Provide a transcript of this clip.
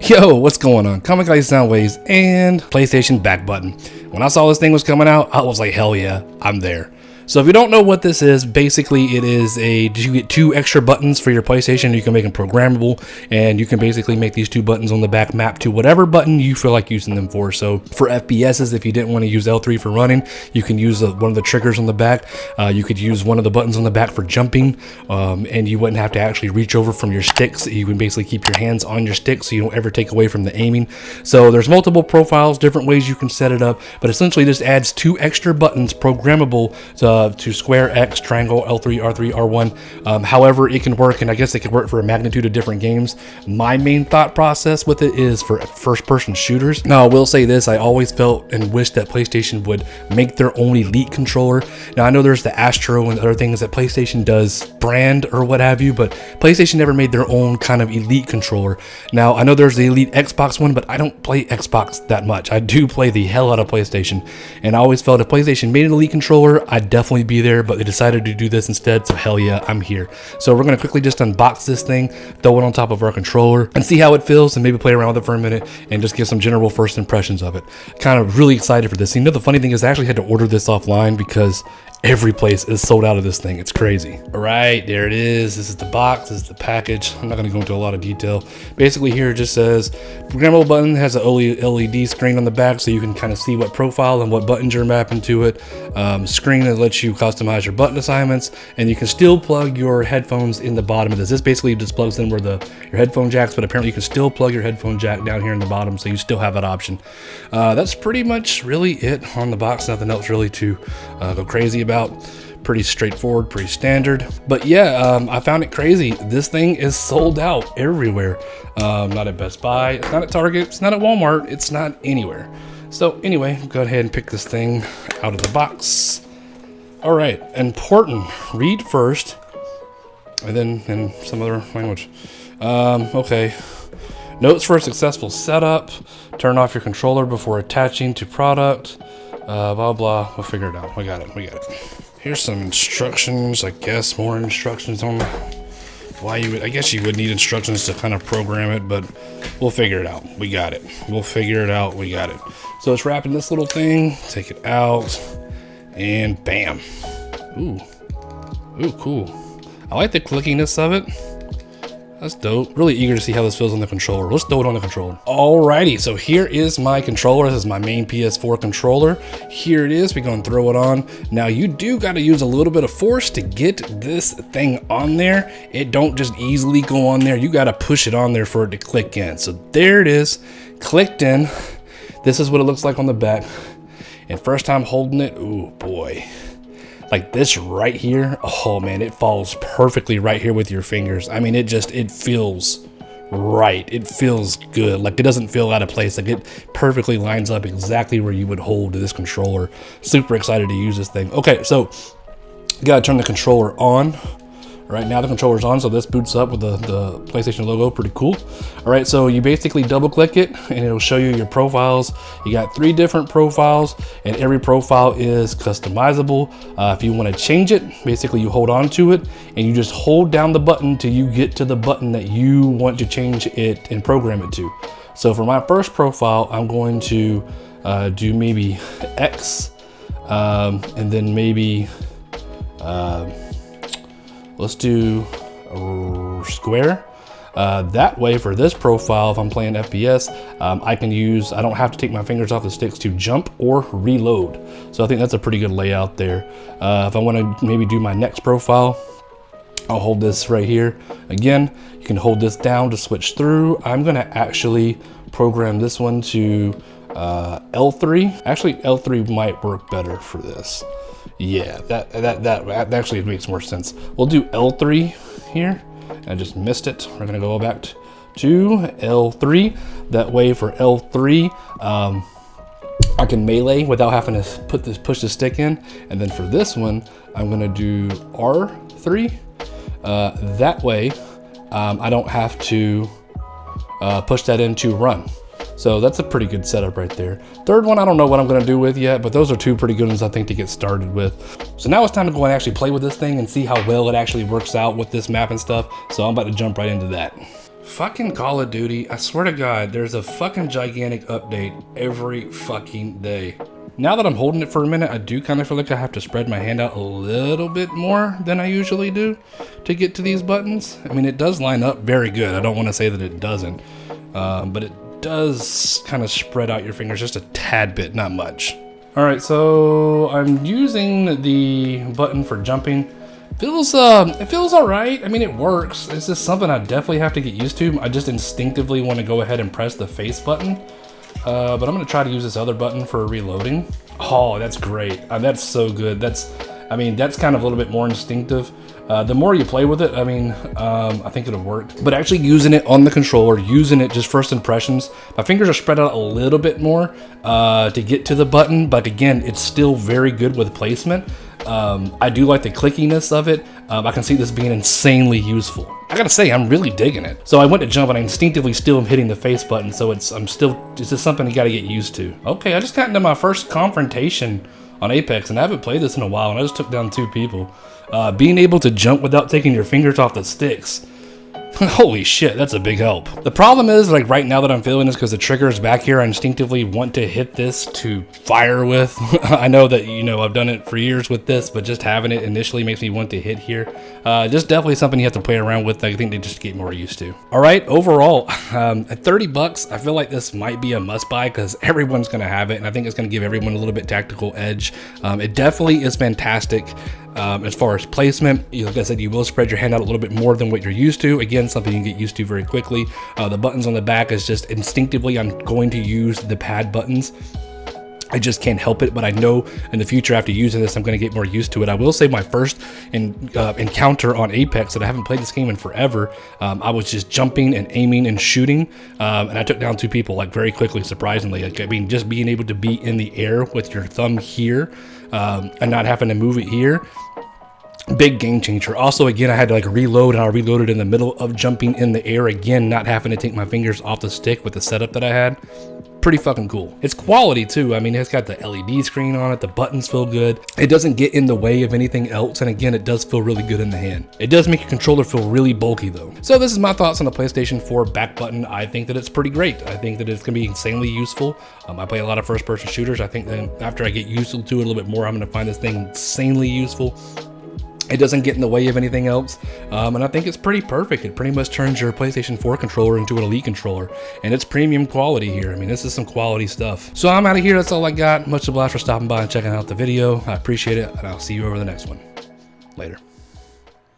Yo, what's going on? Comic Guy Soundwaves and PlayStation back button. When I saw this thing was coming out, I was like, hell yeah, I'm there. So if you don't know what this is, basically it is you get two extra buttons for your PlayStation. You can make them programmable, and you can basically make these two buttons on the back map to whatever button you feel like using them for. So for FPSs, if you didn't want to use L3 for running, you can use one of the triggers on the back. You could use one of the buttons on the back for jumping, and you wouldn't have to actually reach over from your sticks. You can basically keep your hands on your sticks so you don't ever take away from the aiming. So there's multiple profiles, different ways you can set it up, but essentially this adds two extra buttons programmable to square, X, triangle, L3, R3, R1. However it can work, and I guess it could work for a magnitude of different games. My main thought process with it is for first-person shooters. Now, I will say this, I always felt and wished that PlayStation would make their own Elite controller. Now, I know there's the Astro and other things that PlayStation does brand or what have you, but PlayStation never made their own kind of Elite controller. Now, I know there's the Elite Xbox one, but I don't play Xbox that much. I do play the hell out of PlayStation, and I always felt if PlayStation made an Elite controller, I'd definitely be there, but they decided to do this instead, so hell yeah, I'm here. So we're going to quickly just unbox this thing, throw it on top of our controller, and see how it feels, and maybe play around with it for a minute, and just give some general first impressions of it. Kind of really excited for this. You know, the funny thing is I actually had to order this offline because every place is sold out of this thing. It's crazy. All right, there it is. This is the box. This is the package. I'm not going to go into a lot of detail. Basically here it just says programmable button, has an LED screen on the back so you can kind of see what profile and what buttons you're mapping to it. Screen that lets you customize your button assignments, and you can still plug your headphones in the bottom of this. This basically just plugs in where your headphone jacks, but apparently you can still plug your headphone jack down here in the bottom, so you still have that option. That's pretty much really it on the box. Nothing else really to go crazy about. Pretty straightforward, pretty standard. But yeah, I found it crazy. This thing is sold out everywhere. Not at Best Buy, it's not at Target, it's not at Walmart, it's not anywhere. So anyway, go ahead and pick this thing out of the box. All right, important, read first, and then in some other language. Okay, notes for a successful setup. Turn off your controller before attaching to product. Blah blah, we'll figure it out. We got it. Here's some instructions, I guess, more instructions on why you would, I guess you would need instructions to kind of program it, but we'll figure it out. We got it. We'll figure it out. We got it. So it's wrapped in this little thing. Take it out, and bam. Ooh, cool. I like the clickiness of it. That's dope. Really eager to see how this feels on the controller. Let's throw it on the controller. Alrighty, so here is my controller. This is my main PS4 controller. Here it is. We're gonna throw it on. Now you do gotta use a little bit of force to get this thing on there. It don't just easily go on there. You gotta push it on there for it to click in. So there it is, clicked in. This is what it looks like on the back. And first time holding it, ooh boy. Like this right here, oh man, it falls perfectly right here with your fingers. I mean, it feels right. It feels good. Like it doesn't feel out of place. Like it perfectly lines up exactly where you would hold this controller. Super excited to use this thing. Okay, so you gotta turn the controller on. Right now the controller's on, so this boots up with the PlayStation logo. Pretty cool. All right, so you basically double click it and it'll show you your profiles. You got 3 different profiles, and every profile is customizable. If you want to change it, basically you hold on to it and you just hold down the button till you get to the button that you want to change it and program it to. So for my first profile, I'm going to do maybe X, and then maybe let's do a square. That way for this profile, if I'm playing FPS, I don't have to take my fingers off the sticks to jump or reload. So I think that's a pretty good layout there. If I want to maybe do my next profile, I'll hold this right here. Again, you can hold this down to switch through. I'm gonna actually program this one to L3. Actually, L3 might work better for this. Yeah, that actually makes more sense. We'll do L3 here. I just missed it. We're gonna go back to L3. That way for L3, I can melee without having to push the stick in. And then for this one, I'm gonna do R3. That way, I don't have to push that in to run. So that's a pretty good setup right there. Third one, I don't know what I'm gonna do with yet, but those are 2 pretty good ones I think to get started with. So now it's time to go and actually play with this thing and see how well it actually works out with this map and stuff. So I'm about to jump right into that. Fucking Call of Duty, I swear to God, there's a fucking gigantic update every fucking day. Now that I'm holding it for a minute, I do kind of feel like I have to spread my hand out a little bit more than I usually do to get to these buttons. I mean, it does line up very good. I don't want to say that it doesn't, but it does kind of spread out your fingers just a tad bit, not much. All right, so I'm using the button for jumping. It feels all right. I mean, it works. It's just something I definitely have to get used to. I just instinctively want to go ahead and press the face button. But I'm gonna try to use this other button for reloading. Oh, that's great. That's so good. That's kind of a little bit more instinctive. The more you play with it, I think it'll work. But actually using it on the controller, using it just first impressions, my fingers are spread out a little bit more to get to the button. But again, it's still very good with placement. I do like the clickiness of it. I can see this being insanely useful. I gotta say, I'm really digging it. So I went to jump and I instinctively still am hitting the face button, so it's just something you gotta get used to. Okay, I just got into my first confrontation on Apex, and I haven't played this in a while, and I just took down 2 people. Being able to jump without taking your fingers off the sticks. Holy shit, that's a big help. The problem is, like right now that I'm feeling this, because the trigger is back here, I instinctively want to hit this to fire with. I know that, I've done it for years with this, but just having it initially makes me want to hit here. Just definitely something you have to play around with. I think they just get more used to. All right, overall, at 30 bucks, I feel like this might be a must buy because everyone's gonna have it, and I think it's gonna give everyone a little bit tactical edge. It definitely is fantastic. As far as placement, like I said, you will spread your hand out a little bit more than what you're used to. Again, something you can get used to very quickly. The buttons on the back is just instinctively, I'm going to use the pad buttons. I just can't help it, but I know in the future after using this, I'm going to get more used to it. I will say my first encounter on Apex, that I haven't played this game in forever, I was just jumping and aiming and shooting, and I took down 2 people like very quickly, surprisingly. Like, I mean, just being able to be in the air with your thumb here and not having to move it here, big game changer. Also, again, I had to like reload, and I reloaded in the middle of jumping in the air again, not having to take my fingers off the stick with the setup that I had. Pretty fucking cool. It's quality too. I mean, it's got the LED screen on it. The buttons feel good. It doesn't get in the way of anything else. And again, it does feel really good in the hand. It does make your controller feel really bulky though. So this is my thoughts on the PlayStation 4 back button. I think that it's pretty great. I think that it's gonna be insanely useful. I play a lot of first person shooters. I think that after I get used to it a little bit more, I'm gonna find this thing insanely useful. It doesn't get in the way of anything else, and I think it's pretty perfect. It pretty much turns your PlayStation 4 controller into an Elite controller, and it's premium quality here. I mean, this is some quality stuff. So I'm out of here. That's all I got. Much obliged for stopping by and checking out the video. I appreciate it, and I'll see you over the next one. Later.